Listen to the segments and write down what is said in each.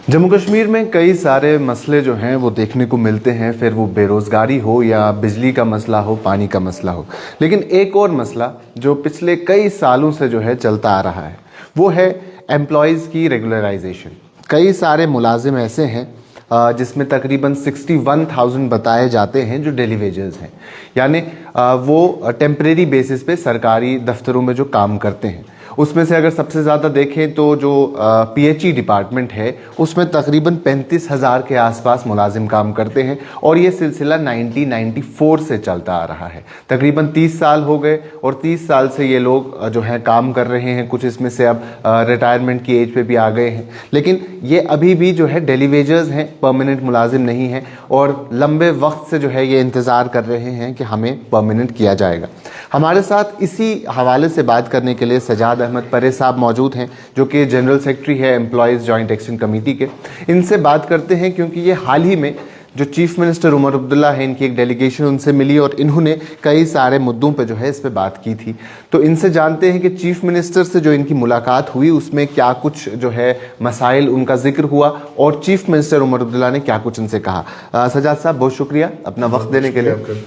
जम्मू कश्मीर में कई सारे मसले जो हैं वो देखने को मिलते हैं, फिर वो बेरोज़गारी हो या बिजली का मसला हो, पानी का मसला हो। लेकिन एक और मसला जो पिछले कई सालों से जो है चलता आ रहा है वो है एम्प्लॉयज़ की रेगुलराइजेशन। कई सारे मुलाजिम ऐसे हैं जिसमें तकरीबन 61,000 बताए जाते हैं जो डेली वेजेस हैं, यानी वो टेम्परेरी बेसिस पे सरकारी दफ्तरों में जो काम करते हैं। उसमें से अगर सबसे ज़्यादा देखें तो जो पीएचई डिपार्टमेंट है उसमें तकरीबन 35,000 के आसपास मुलाजिम काम करते हैं और ये सिलसिला 1994 से चलता आ रहा है। तकरीबन 30 साल हो गए और 30 साल से ये लोग जो है काम कर रहे हैं। कुछ इसमें से अब रिटायरमेंट की एज पे भी आ गए हैं, लेकिन ये अभी भी जो है डेली वेजर्स हैं, परमानेंट मुलाजिम नहीं हैं और लंबे वक्त से जो है ये इंतज़ार कर रहे हैं कि हमें परमानेंट किया जाएगा। हमारे साथ इसी हवाले से बात करने के लिए सजाद अहमद परे साहब मौजूद हैं, जो कि जनरल सेक्रेटरी है एम्प्लॉयज़ जॉइंट एक्शन कमेटी के। इनसे बात करते हैं क्योंकि ये हाल ही में जो चीफ मिनिस्टर उमर अब्दुल्ला है, इनकी एक डेलीगेशन उनसे मिली और इन्होंने कई सारे मुद्दों पे जो है इस पे बात की थी। तो इनसे जानते हैं कि चीफ मिनिस्टर से जो इनकी मुलाकात हुई उसमें क्या कुछ जो है मसाइल उनका जिक्र हुआ और चीफ मिनिस्टर उमर अब्दुल्ला ने क्या कुछ उनसे कहा। सजाद साहब बहुत शुक्रिया अपना वक्त देने के लिए।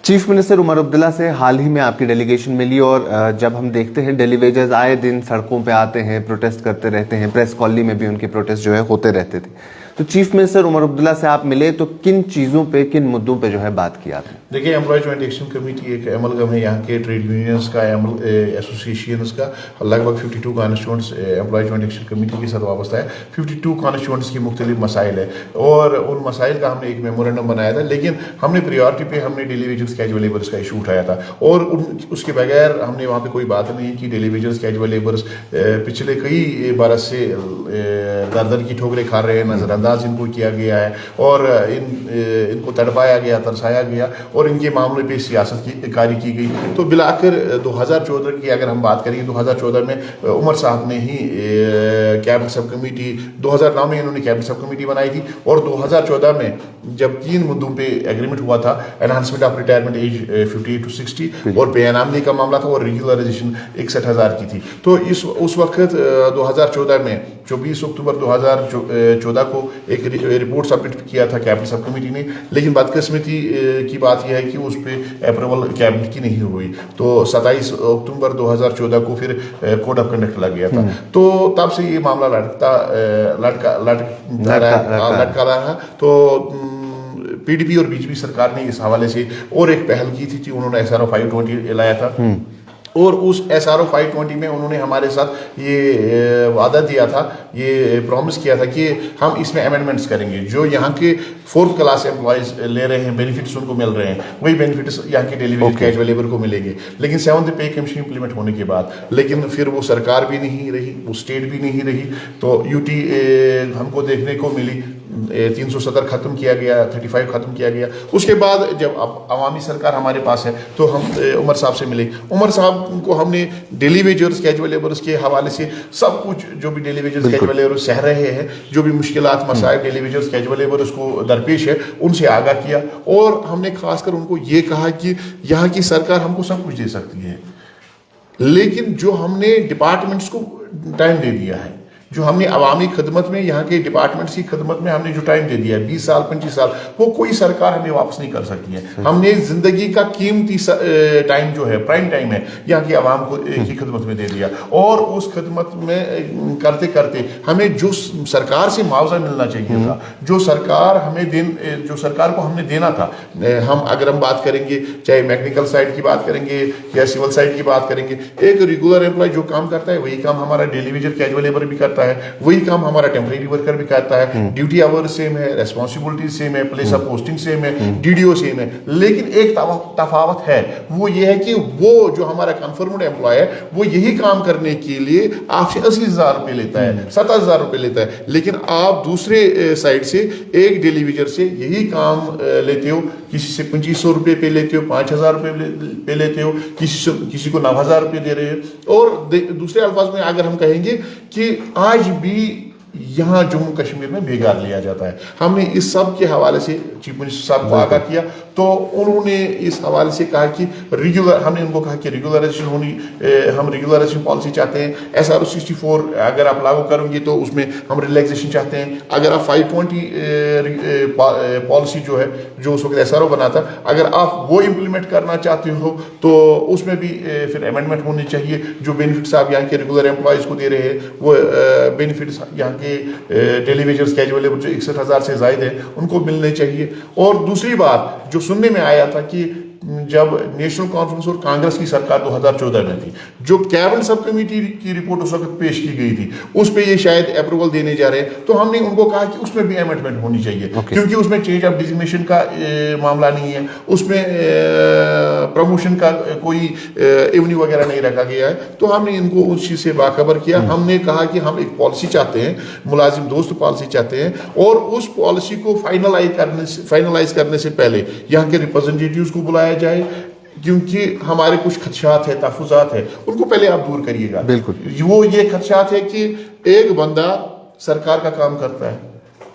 चीफ मिनिस्टर उमर अब्दुल्ला से हाल ही में आपकी डेलीगेशन मिली और जब हम देखते हैं डेली वेजर्स आए दिन सड़कों पे आते हैं, प्रोटेस्ट करते रहते हैं, प्रेस कॉलोनी में भी उनके प्रोटेस्ट जो है होते रहते थे। तो चीफ मिनिस्टर उमर अब्दुल्ला से आप मिले तो किन चीज़ों पे, किन मुद्दों पे जो है बात की आपने? देखिए, एम्प्लॉय जॉइंट एक्शन कमेटी एक अमलगम है यहाँ के ट्रेड यूनियंस का, एसोसिएशंस का। लगभग 52 constituents employ joint action committee के साथ वाबस्ता है। 52 कॉन्स्टिट्यूंट्स की मुख्तलिफ मसाइल है और उन मसाइल का हमने एक मेमोरेंडम बनाया था, लेकिन हमने प्रियॉरिटी पे हमने डेली वेजेस कैजुअल लेबर्स का इशू उठाया था और उसके बगैर हमने वहाँ पे कोई बात नहीं की। डेली वेजेस कैजुअल लेबर्स पिछले कई बरस से दर की ठोकरें खा रहे हैं, नज़रअंदाज इनको किया गया है और इनको तड़पाया गया, तरसाया गया और इनके मामले पे सियासत की कारी की गई। तो बिलाकर 2014 की अगर हम बात करें, 2014 में उमर साहब ने ही कैबिनेट सब कमेटी, 2009 में इन्होंने कैबिनेट सब कमेटी बनाई थी और 2014 में जब 3 मुद्दों पे एग्रीमेंट हुआ था, enhancement of retirement age 58 to 60 और बेअनामी का मामला था और रेगुलराइजेशन 61,000 की थी। तो उस वक्त 2014 में 24 अक्टूबर 2014 को एक रिपोर्ट सबमिट किया था कैबिनेट सब कमेटी ने, लेकिन बदकिस्मती की बात यह है कि उस पर अप्रूवल कैबिनेट की नहीं हुई। तो 27 अक्टूबर 2014 को फिर कोड ऑफ कंडक्ट लग गया था। तो तब से ये मामला लटका रहा। तो पीडीपी और बीजेपी सरकार ने इस हवाले से और एक पहल की थी, उन्होंने SRO 520 लाया था और उस SRO 520 में उन्होंने हमारे साथ ये वादा दिया था, ये प्रॉमिस किया था कि हम इसमें अमेंडमेंट्स करेंगे। जो यहाँ के 4th क्लास एम्प्लॉयज़ ले रहे हैं, बेनिफिट्स उनको मिल रहे हैं, वही बेनिफिट्स यहाँ के डेली वेज कैजुअल लेबर को मिलेंगे, लेकिन 7th पे कमीशन इंप्लीमेंट होने के बाद। लेकिन फिर वो सरकार भी नहीं रही, वो स्टेट भी नहीं रही, तो यूटी हमको देखने को मिली। 370 ख़त्म किया गया, 35 ख़त्म किया गया। उसके बाद जब अब अवामी सरकार हमारे पास है तो हम उमर साहब से मिले। उमर साहब को हमने डेली वेजर्स कैजुअल लेबर्स के हवाले से सब कुछ, जो भी डेली वेजर्स कैजुअल लेबर्स सह रहे हैं, जो भी मुश्किलात मसाइल डेली वेजर्स कैजुअल लेबर्स को दरपेश है, उनसे आगाह किया और हमने खासकर उनको ये कहा कि यहाँ की सरकार हमको सब कुछ दे सकती है, लेकिन जो हमने डिपार्टमेंट्स को टाइम दे दिया है, जो हमने अवामी खदमत में, यहाँ के डिपार्टमेंट्स की खदमत में हमने जो टाइम दे दिया है 20 साल 25 साल, वो कोई सरकार हमें वापस नहीं कर सकती है। हमने ज़िंदगी का कीमती टाइम जो है, प्राइम टाइम है, यहाँ की आवाम को की खदमत में दे दिया और उस खदमत में करते करते हमें जो सरकार से मुआवजा मिलना चाहिए था, जो सरकार को हमने देना था, हम अगर हम बात करेंगे चाहे मैकेनिकल साइड की बात करेंगे या सिविल साइड की बात करेंगे, एक रेगुलर एम्प्लॉय जो काम करता है वही काम हमारा डेली वेजर कैजुअल लेबर भी करता है, वही काम हमारा टेम्परेरी वर्कर भी करता है। ड्यूटी आवर सेम है, रेस्पॉन्सिबिलिटी सेम है, प्लेस ऑफ पोस्टिंग सेम है, डीडीओ सेम है, लेकिन एक तफावत है, वो ये है कि वो जो हमारा कन्फर्म्ड एम्प्लॉय है वो यही काम करने के लिए आपसे 80,000 रुपये लेता है, 70,000 रुपये लेता है, लेकिन आप दूसरे साइड से एक डेली वेजर से यही काम लेते हो, किसी से 2500 रुपये पे लेते हो, 5,000 रुपये पे लेते हो, किसी को 9,000 रुपये दे रहे हो। और दूसरे अल्फाज में अगर हम कहेंगे कि आज भी यहाँ जम्मू कश्मीर में बेगार लिया जाता है। हमने इस सब के हवाले से चीफ मिनिस्टर साहब को आगाह किया تو انہوں نے اس حوالے سے کہا کہ ہم نے ان کو کہا کہ ریگولرائزیشن ہونی، ہم ریگولرائزیشن پالیسی چاہتے ہیں. SRO 64 اگر آپ لاگو کریں گے تو اس میں ہم ریلیکسیشن چاہتے ہیں. اگر آپ 520 پالیسی جو ہے جو اس وقت SRO بنا تھا، اگر آپ وہ امپلیمنٹ کرنا چاہتے ہو تو اس میں بھی پھر امینڈمنٹ ہونی چاہیے. جو بینیفٹس آپ یہاں کے ریگولر امپلائیز کو دے رہے ہیں وہ بینیفٹس یہاں کے ڈیلی ویجرز کیجول جو 61,000 سے زائد ہیں ان کو ملنے چاہیے. اور دوسری بات جو سننے میں آیا تھا کہ جب نیشنل کانفرنس اور کانگریس کی سرکار 2014 میں تھی، جو کیبنٹ سب کمیٹی کی رپورٹ اس وقت پیش کی گئی تھی اس پہ یہ شاید اپروول دینے جا رہے ہیں، تو ہم نے ان کو کہا کہ اس میں بھی امینڈمنٹ ہونی چاہیے. کیونکہ اس میں چینج آف ڈیزگنیشن کا معاملہ نہیں ہے، اس میں پروموشن کا کوئی ایونیو وغیرہ نہیں رکھا گیا ہے. تو ہم نے ان کو اس چیز سے باخبر کیا. ہم نے کہا کہ ہم ایک پالیسی چاہتے ہیں، ملازم دوست پالیسی چاہتے ہیں، اور اس پالیسی کو فائنلائز کرنے سے پہلے یہاں کے ریپرزنٹیٹیوز کو بلایا جائے، کیونکہ ہمارے کچھ خدشات ہیں، تحفظات ہیں، ان کو پہلے آپ دور کریے گا. بالکل وہ یہ خدشات ہے کہ ایک بندہ سرکار کا کام کرتا ہے،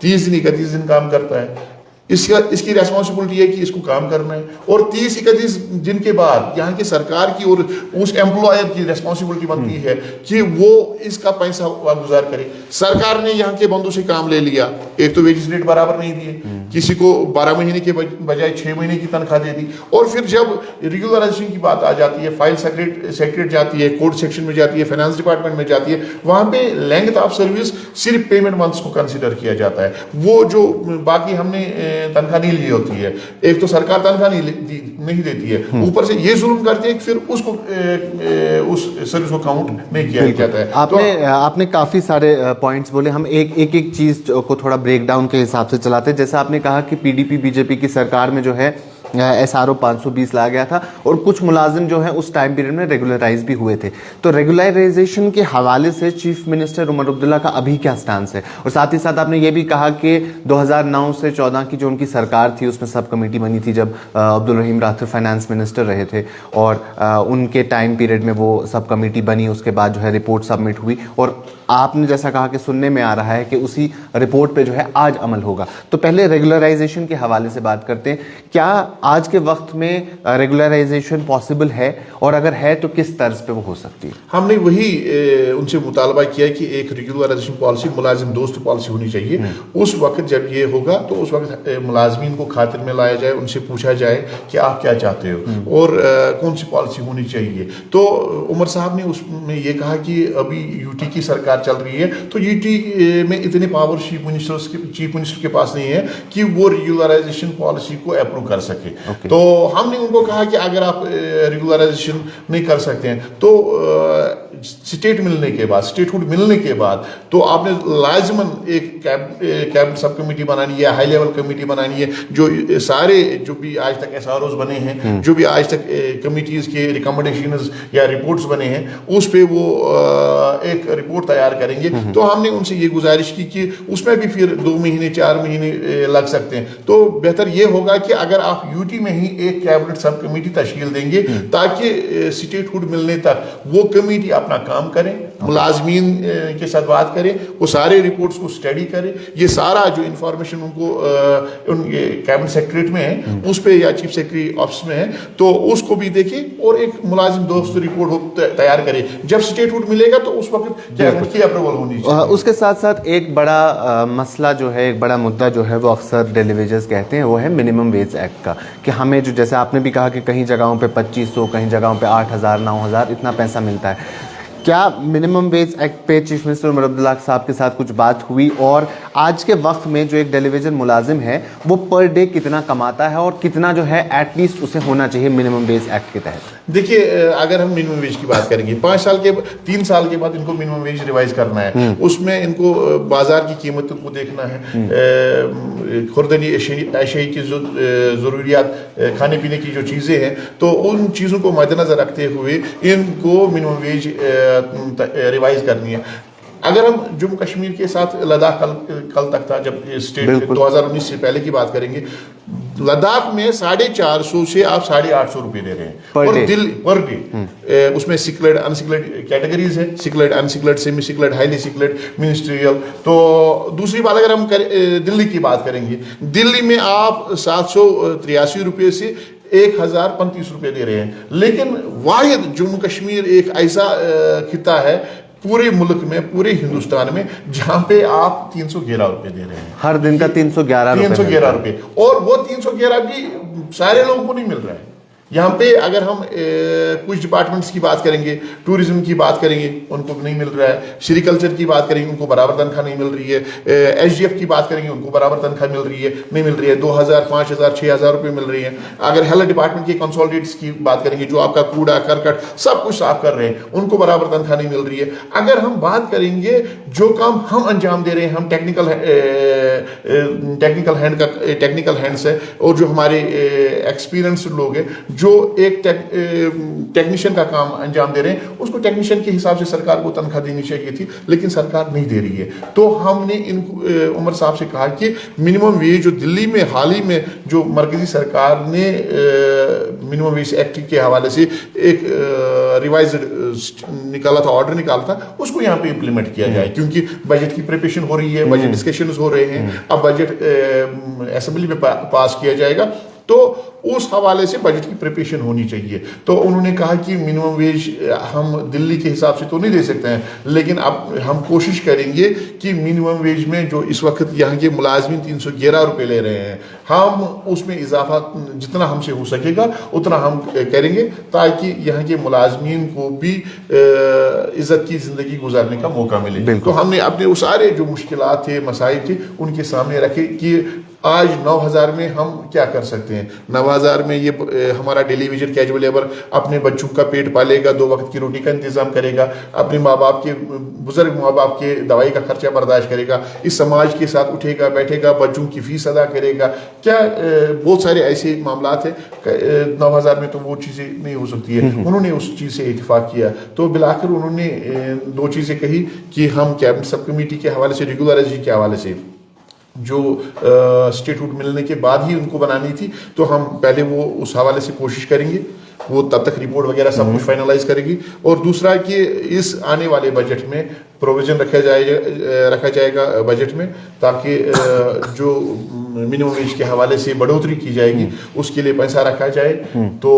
30 دن 31 دن کام کرتا ہے، اس کی ریسپانسبلٹی ہے کہ اس کو کام کرنا ہے، اور 30-31 دن کے بعد یہاں کے سرکار کی اور اس ایمپلائر کی ریسپانسبلٹی بنتی ہے کہ وہ اس کا پیسہ گزار کرے. سرکار نے یہاں کے بندوں سے کام لے لیا، ایک تو ویجز ریٹ برابر نہیں دیے، کسی کو 12 مہینے کے بجائے 6 مہینے کی تنخواہ دے دی. اور پھر جب ریگولرائزیشن کی بات آ جاتی ہے، فائل سیکریٹ جاتی ہے، کوڈ سیکشن میں جاتی ہے، فائنانس ڈپارٹمنٹ میں جاتی ہے، وہاں پہ لینگتھ آف سروس صرف پیمنٹ منتھس کو کنسیڈر کیا جاتا ہے. وہ جو باقی ہم نے تنخواہ نہیں لی ہوتی ہے، ایک تو سرکار تنخواہ نہیں دیتی ہے، اوپر سے یہ ظلم کرتے ہیں کہ پھر اس کو اس سروس کو کاؤنٹ نہیں کیا جاتا ہے. آپ نے کافی سارے پوائنٹس بولے، ہم ایک چیز کو تھوڑا بریک ڈاؤن کے حساب سے چلاتے ہیں. جیسا آپ نے کہا کہ PDP BJP کی سرکار میں جو ہے SRO 520 لایا گیا تھا، اور کچھ ملازم جو ہیں اس ٹائم پیریڈ میں ریگولرائز بھی ہوئے تھے. تو ریگولرائزیشن کے حوالے سے چیف منسٹر عمر عبداللہ کا ابھی کیا سٹانس ہے؟ اور ساتھ ہی ساتھ آپ نے یہ بھی کہا کہ 2009 سے 14 کی جو ان کی سرکار تھی اس میں سب کمیٹی بنی تھی جب عبدالرحیم راتھر فائنانس منسٹر رہے تھے، اور ان کے ٹائم پیریڈ میں وہ سب کمیٹی بنی، اس کے بعد جو ہے رپورٹ سبمٹ ہوئی، اور آپ نے جیسا کہا کہ سننے میں آ رہا ہے کہ اسی رپورٹ پہ جو ہے آج عمل ہوگا. تو پہلے ریگولرائزیشن کے حوالے سے بات کرتے ہیں. کیا آج کے وقت میں ریگولرائزیشن پاسبل ہے، اور اگر ہے تو کس طرز پہ وہ ہو سکتی ہے؟ ہم نے وہی ان سے مطالبہ کیا کہ ایک ریگولرائزیشن پالیسی، ملازم دوست پالیسی ہونی چاہیے. اس وقت جب یہ ہوگا تو اس وقت ملازمین کو خاطر میں لایا جائے، ان سے پوچھا جائے کہ آپ کیا چاہتے ہو اور کون سی پالیسی ہونی چاہیے. تو عمر صاحب نے اس میں یہ کہا کہ ابھی UT کی سرکار چل رہی ہے، تو UT میں اتنے پاور چیف منسٹر کے پاس نہیں ہے کہ وہ ریگولرائزیشن پالیسی کو اپروو کر سکے. تو ہم نے ان کو کہا کہ اگر آپ ریگولرائزیشن نہیں کر سکتے ہیں تو اسٹیٹ ہوڈ ملنے کے بعد تو آپ نے لازماً ایک کیبنٹ سب کمیٹی بنانی ہے، ہائی لیول کمیٹی بنانی ہے، جو سارے جو بھی آج تک SROs بنے ہیں، جو بھی آج تک کمیٹیز کے ریکمنڈیشنز یا رپورٹس بنے ہیں، اس پہ وہ ایک رپورٹ تیار کریں گے. تو ہم نے ان سے یہ گزارش کی کہ اس میں بھی پھر 2 مہینے 4 مہینے لگ سکتے ہیں. تو بہتر یہ ہوگا کہ اگر آپ UT میں ہی ایک کیبنٹ سب کمیٹی تشکیل دیں گے تاکہ اسٹیٹ ہوڈ ملنے تک وہ کمیٹی اپنا کام کرے، ملازمین کے ساتھ بات کرے، وہ سارے رپورٹس کو اسٹڈی کرے، یہ سارا جو انفارمیشن ان کو ان کیبنٹ سیکریٹریٹ میں ہے اس پہ یا چیف سیکرٹری آفس میں ہے تو اس کو بھی دیکھے اور ایک ملازم دوست رپورٹ تیار کرے. جب اسٹیٹ ہوڈ ملے گا تو اس وقت کیبنٹ کی اپروول ہونی چاہیے. اس کے ساتھ ساتھ ایک بڑا مسئلہ جو ہے، ایک بڑا مدعا جو ہے وہ اکثر ڈیلی ویجز کہتے ہیں، وہ ہے منیمم ویج ایکٹ کا، کہ ہمیں جو جیسے آپ نے بھی کہا کہ کہیں جگہوں پہ 2500، کہیں جگہوں پہ 8000 9000 اتنا پیسہ ملتا ہے. کیا منیمم ویج ایکٹ پہ چیف منسٹر عمر عبداللہ صاحب کے ساتھ کچھ بات ہوئی؟ اور آج کے وقت میں جو ایک ڈیلی ویجر ملازم ہے وہ پر ڈے کتنا کماتا ہے، اور کتنا جو ہے ایٹ لیسٹ اسے ہونا چاہیے منیمم ویج ایکٹ کے تحت؟ دیکھیے اگر ہم منیمم ویج کی بات کریں گے 3 سال کے بعد ان کو منیمم ویج ریوائز کرنا ہے. اس میں ان کو بازار کی قیمتوں کو دیکھنا ہے، خوردنی اشیاء کی جو ضروریات، کھانے پینے کی جو چیزیں ہیں، تو ان چیزوں کو مد نظر رکھتے ہوئے ان کو منیمم ویج ریوائز کرنی ہے. اگر ہم جموں کشمیر کے ساتھ لداخ کل تک تھا، جب اسٹیٹ 2019 سے پہلے کی بات کریں گے، लद्दाख में 450 से आप 850 रुपए दे रहे हैं और दिल्ली पर डे, उसमें सिक्लेड अनसिक्लेड कैटेगरीज है, सिक्लेड अनसिक्लेड सेमी सिक्लेड हाईली सिक्लेड मिनिस्ट्रियल। तो दूसरी बात अगर हम दिल्ली की बात करेंगे, दिल्ली में आप 783 रुपये से 1035 रुपये दे रहे हैं, लेकिन वाहिद जम्मू कश्मीर एक ऐसा खिता है पूरे मुल्क में, पूरे हिंदुस्तान में, जहां पे आप 311 रुपए दे रहे हैं, हर दिन का 311 रुपए, और वो 311 भी सारे लोगों को नहीं मिल रहा है। यहाँ पे अगर हम कुछ डिपार्टमेंट्स की बात करेंगे, टूरिज्म की बात करेंगे, उनको नहीं मिल रहा है, सेरिकल्चर की बात करेंगे, उनको बराबर तनख्वाह नहीं मिल रही है, एसडीएफ की बात करेंगे, उनको बराबर तनख्वाह मिल रही है नहीं मिल रही है, 2000 5000 6000 रुपये मिल रही है। अगर हेल्थ डिपार्टमेंट के कंसोलिडेट्स की बात करेंगे, जो आपका कूड़ा करकट सब कुछ साफ कर रहे हैं, उनको बराबर तनख्वाह नहीं मिल रही है। अगर हम बात करेंगे जो काम हम अंजाम दे रहे हैं, हम टेक्निकल हैंड्स है, और जो हमारे एक्सपीरियंस्ड लोग हैं जो एक टेक्नीशियन का काम अंजाम दे रहे हैं, उसको टेक्नीशियन के हिसाब से सरकार को तनख्वाह देनी चाहिए थी, लेकिन सरकार नहीं दे रही है। तो हमने उमर साहब से कहा कि मिनिमम वेज जो दिल्ली में हाल ही में जो मरकजी सरकार ने मिनिमम वेज एक्ट के हवाले से एक रिवाइज निकाला था, ऑर्डर निकाला था, उसको यहाँ पे इम्प्लीमेंट किया जाए, क्योंकि बजट की प्रिपरेशन हो रही है, बजट डिस्कशंस हो रहे हैं, अब बजट असेंबली में पास किया जाएगा, तो उस हवाले से बजट की प्रिपरेशन होनी चाहिए। तो उन्होंने कहा कि मिनिमम वेज हम दिल्ली के हिसाब से तो नहीं दे सकते हैं, लेकिन अब हम कोशिश करेंगे कि मिनिमम वेज में जो इस वक्त यहाँ के मुलाजमीन 311 रुपये ले रहे हैं, हम उसमें इजाफा जितना हमसे हो सकेगा उतना हम करेंगे, ताकि यहाँ के मुलाजमीन को भी इज्जत की ज़िंदगी गुजारने का मौका मिले। तो हमने अपने वो सारे जो मुश्किलात थे, मसाइल थे, उनके सामने रखे कि आज 9000 में हम क्या कर सकते हैं। 9000 में ये हमारा डेली वेजर कैजुअल लेबर अपने बच्चों का पेट पालेगा, 2 वक्त की रोटी का इंतजाम करेगा, अपने माँ बाप के, बुजुर्ग माँ बाप के दवाई का खर्चा बर्दाश्त करेगा, इस समाज के साथ उठेगा बैठेगा, बच्चों की फीस अदा करेगा। क्या बहुत सारे ऐसे मामला थे, 9000 में तो वो चीज़ें नहीं हो सकती है। उन्होंने उस चीज़ से इत्तेफाक किया, तो बिलाकर उन्होंने 2 चीज़ें कही कि हम कैबिनेट सब कमेटी के हवाले से, रेगुलराइजेशन के हवाले से जो स्टेटहुड मिलने के बाद ही उनको बनानी थी, तो हम पहले वो उस हवाले से कोशिश करेंगे, वो तब तक रिपोर्ट वगैरह सब कुछ फाइनलाइज करेगी। और दूसरा कि इस आने वाले बजट में प्रोविजन रखा जाएगा बजट में, ताकि जो मिनिमम वेज के हवाले से बढ़ोतरी की जाएगी उसके लिए पैसा रखा जाए, तो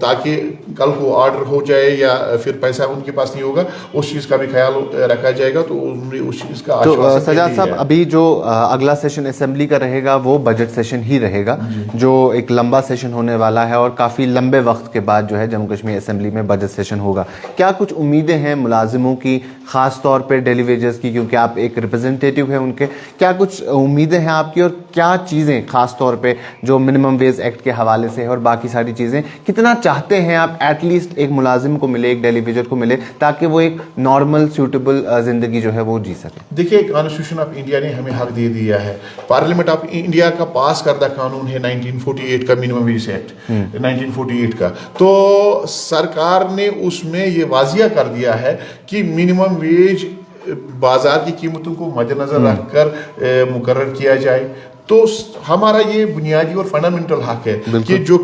ताकि कल को ऑर्डर हो जाए या फिर पैसा उनके पास नहीं होगा, उस चीज़ का भी ख्याल रखा जाएगा। तो उन्होंने उस चीज़ का तो सजाद साहब, अभी जो अगला सेशन असेंबली का रहेगा वो बजट सेशन ही रहेगा, जो एक लंबा सेशन होने वाला है, और काफ़ी लंबे वक्त के बाद जो है जम्मू कश्मीर असेंबली में बजट सेशन होगा। क्या कुछ उम्मीदें हैं मुलाजिमों की, ख़ास तौर पे डेली वेजेस की, क्योंकि आप एक रिप्रेजेंटेटिव हैं उनके, क्या कुछ उम्मीदें हैं आपकी, और क्या चीज़ें ख़ास तौर पे जो मिनिमम वेज एक्ट के हवाले से है और बाकी सारी चीज़ें, कितना चाहते हैं आप एटलीस्ट एक मुलाजिम को मिले, एक डेली वेजर को मिले, ताकि वो एक नॉर्मल सूटेबल ज़िंदगी जो है वो जी सके? देखिए, कॉन्स्टिट्यूशन ऑफ इंडिया ने हमें हक दे दिया है, पार्लियामेंट ऑफ इंडिया का पास करदा कानून है 1948 का, मिनिमम वेज एक्ट 1948 का, तो सरकार ने उसमें ये वाजिया कर दिया है कि मिनिमम वेज बाजार की कीमतों को मद्देनजर रखकर मुकर्रर किया जाए। तो हमारा ये बुनियादी और फंडामेंटल हक है कि जो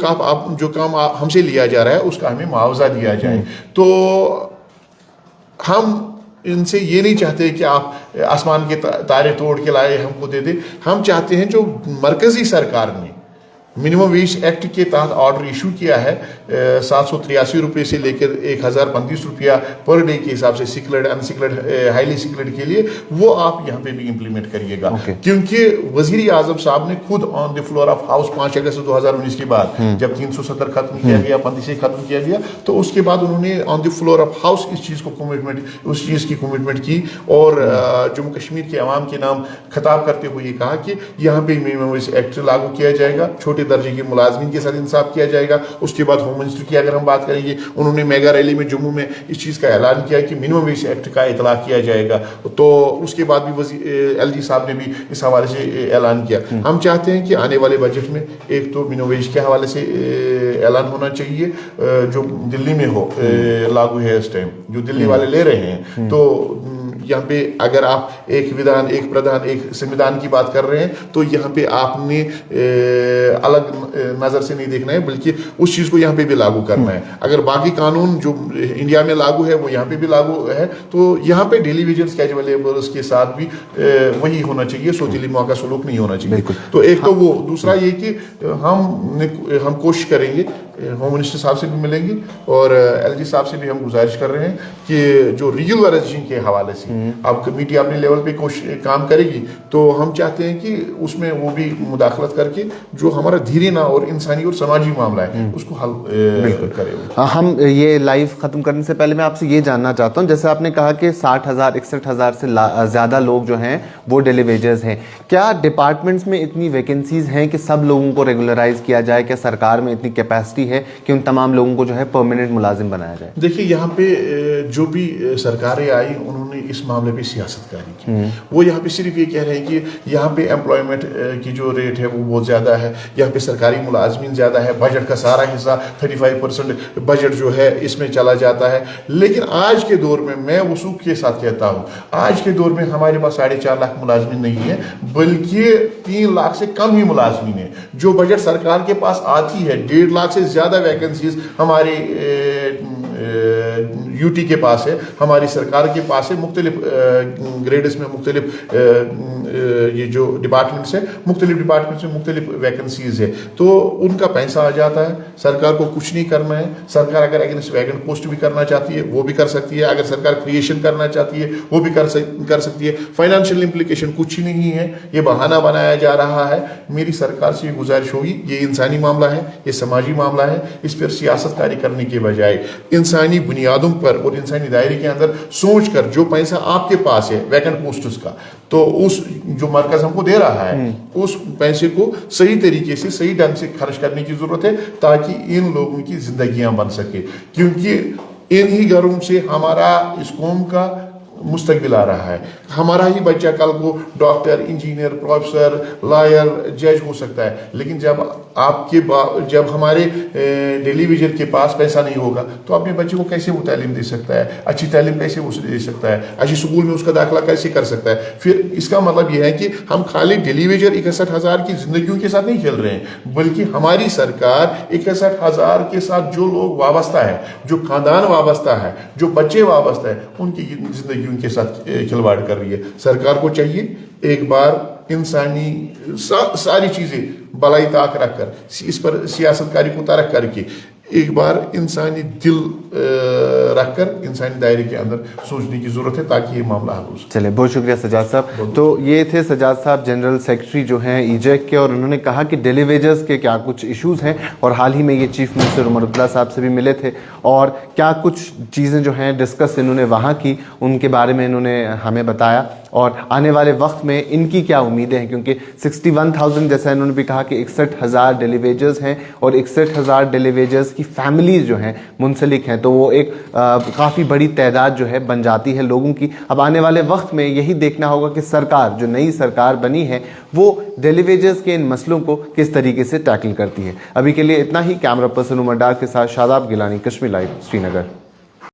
काम हमसे लिया जा रहा है उसका हमें मुआवजा दिया जाए। तो हम इनसे ये नहीं चाहते कि आप आसमान के तारे तोड़ के लाए हमको दे दे। हम चाहते हैं जो मरकजी सरकार ने मिनिमम वेज एक्ट के तहत ऑर्डर इशू किया है 783 रुपये से लेकर 1035 रुपया पर डे के हिसाब से सिक्लेड अनसिक्लेड हाईली सिक्लेड के लिए, वो आप यहाँ पे भी इम्प्लीमेंट करिएगा। क्योंकि वजीर आजम साहब ने खुद on the floor of house 5 अगस्त 2019 के बाद जब 370 खत्म किया गया, 35 खत्म किया गया, तो उसके बाद उन्होंने on the floor of house इस चीज़ को उस चीज़ की कमिटमेंट की, और जम्मू कश्मीर के अवाम के नाम खिताब करते हुए ये कहा कि यहाँ पे मिनिमम वेज एक्ट लागू किया जाएगा, छोटे दर्जे के मुलाजमीन के साथ इंसाफ किया जाएगा। उसके बाद होम मिनिस्टर की अगर हम बात करेंगे, उन्होंने मेगा रैली में जम्मू में इस चीज़ का ऐलान किया कि मिनिमम वेज एक्ट का इतलाक किया जाएगा। तो उसके बाद भी एलजी साहब ने भी इस हवाले से ऐलान किया। हम चाहते हैं कि आने वाले बजट में एक तो मिनिमम वेज के हवाले से ऐलान होना चाहिए, जो दिल्ली में हो लागू है इस टाइम, जो दिल्ली वाले ले रहे हैं, तो यहाँ पे अगर आप एक विधान, एक प्रधान, एक संविधान की बात कर रहे हैं तो यहाँ पे आपने अलग नज़र से नहीं देखना है, बल्कि उस चीज़ को यहाँ पे भी लागू करना है। अगर बाकी कानून जो इंडिया में लागू है वो यहाँ पे भी लागू है, तो यहाँ पे डेली वेजेस कैजुअल लेबरर्स के साथ भी वही होना चाहिए, सोतीली मौका सलूक नहीं होना चाहिए। तो एक तो वो, दूसरा ये कि हम कोशिश करेंगे, होम मिनिस्टर साहब से भी मिलेंगे और एलजी साहब से भी हम गुजारिश कर रहे हैं कि जो रेगुलराइजेशन के हवाले से अब कमेटी अपने लेवल पे काम करेगी, तो हम चाहते हैं कि उसमें वो भी मुदाखलत करके जो हमारा धीरेना और इंसानी और समाजी मामला है उसको हल करें। हम ये लाइव खत्म करने से पहले मैं आपसे ये जानना चाहता हूँ, जैसे आपने कहा कि 60,000 61,000 से ज़्यादा लोग जो हैं वो डेली वेजर्स हैं, क्या डिपार्टमेंट्स में इतनी वैकेंसीज हैं कि सब लोगों को रेगुलराइज किया जाए? क्या सरकार में इतनी कैपेसिटी है कि उन तमाम लोगों को जो है परमानेंट मुलाजिम बनाया जाए? देखिए, यहाँ पे जो भी सरकारें आई उन्होंने इस मामले पे सियासतकारी की। वो यहाँ पे सिर्फ ये कह रहे हैं कि यहाँ पे एम्प्लॉयमेंट की जो रेट है वो बहुत ज़्यादा है, यहाँ पे सरकारी मुलाजमीन ज़्यादा है, बजट का सारा हिस्सा 35% बजट जो है इसमें चला जाता है। लेकिन आज के दौर में मैं वसूख के साथ कहता हूँ, आज के दौर में हमारे पास 4.5 लाख मुलाजमीन नहीं है, बल्कि 3 लाख से कम ही मुलाजमीन है। जो बजट सरकार के पास आती है, 1.5 लाख से ज़्यादा वैकेंसीज हमारे यूटी के पास है, हमारी सरकार के पास है। मुख्तलिफ ग्रेड्स में मुख्तलिफ ये जो डिपार्टमेंट्स है, मुख्तलिफ डिपार्टमेंट्स में मुख्तलिफ वैकेंसीज है, तो उनका पैसा आ जाता है। सरकार को कुछ नहीं करना है। सरकार अगर अगेंस्ट वैकेंट पोस्ट भी करना चाहती है वो भी कर सकती है, अगर सरकार क्रिएशन करना चाहती है वो भी कर सकती है। फाइनेंशियल इम्प्लीकेशन कुछ ही नहीं है, ये बहाना बनाया जा रहा है। मेरी सरकार से ये गुजारिश होगी, ये इंसानी मामला है, ये समाजी मामला है, इस पर सियासतकारी करने के बजाय इंसानी बुनियादों पर और इंसानी दायरे के अंदर सोच कर जो पैसा आपके पास है वैकेंट पोस्ट्स का, तो उस जो मरकज हमको दे रहा है उस पैसे को सही तरीके से, सही ढंग से खर्च करने की जरूरत है, ताकि इन लोगों की जिंदगियां बन सके। क्योंकि इन्हीं घरों से हमारा इस कौम का मुस्तकबिल आ रहा है। हमारा ही बच्चा कल को डॉक्टर, इंजीनियर, प्रोफेसर, लॉयर, जज हो सकता है। लेकिन जब हमारे डेली वेजर के पास पैसा नहीं होगा तो अपने बच्चे को कैसे वो तालीम दे सकता है, अच्छी तालीम कैसे वो दे सकता है, अच्छी स्कूल में उसका दाखिला कैसे कर सकता है। फिर इसका मतलब यह है कि हम खाली डेली वेजर 61,000 की जिंदगियों के साथ नहीं खेल रहे हैं, बल्कि हमारी सरकार 61,000 के साथ जो लोग वाबस्ता है, जो खानदान वाबस्ता है, जो बच्चे वाबस्ता है, उनकी जिंदगियों के साथ खिलवाड़ कर रही है। सरकार को चाहिए एक बार इंसानी सारी चीजें बलाई ताक रखकर इस पर सियासतकारी को तर्क करके एक बार इंसानी दिल रखकर इंसानी दायरे के अंदर सोचने की जरूरत है, ताकि ये मामला हल हो सके। चलिए, बहुत शुक्रिया सजाद साहब। तो ये थे सजाद साहब, जनरल सेक्रेटरी जो हैं ईजेक के, और उन्होंने कहा कि डेली वेजर्स के क्या कुछ इश्यूज़ हैं, और हाल ही में ये चीफ मिनिस्टर उमर अब्दुल्ला साहब से भी मिले थे और क्या कुछ चीज़ें जो हैं डिस्कस इन्होंने वहाँ की, उनके बारे में इन्होंने हमें बताया, और आने वाले वक्त में इनकी क्या उम्मीदें हैं, क्योंकि 61,000 जैसा इन्होंने भी कहा कि 61,000 डेली वेजर्स हैं और 61,000 डेली वेजर्स की फैमिलीज जो हैं मुंसलिक हैं, तो वो एक काफ़ी बड़ी तादाद जो है बन जाती है लोगों की। अब आने वाले वक्त में यही देखना होगा कि सरकार, जो नई सरकार बनी है, वो डेली वेजर्स के इन मसलों को किस तरीके से टैकल करती है। अभी के लिए इतना ही। कैमरा पर्सन उमर डार के साथ शादाब गिलानी, कश्मीर लाइव, श्रीनगर।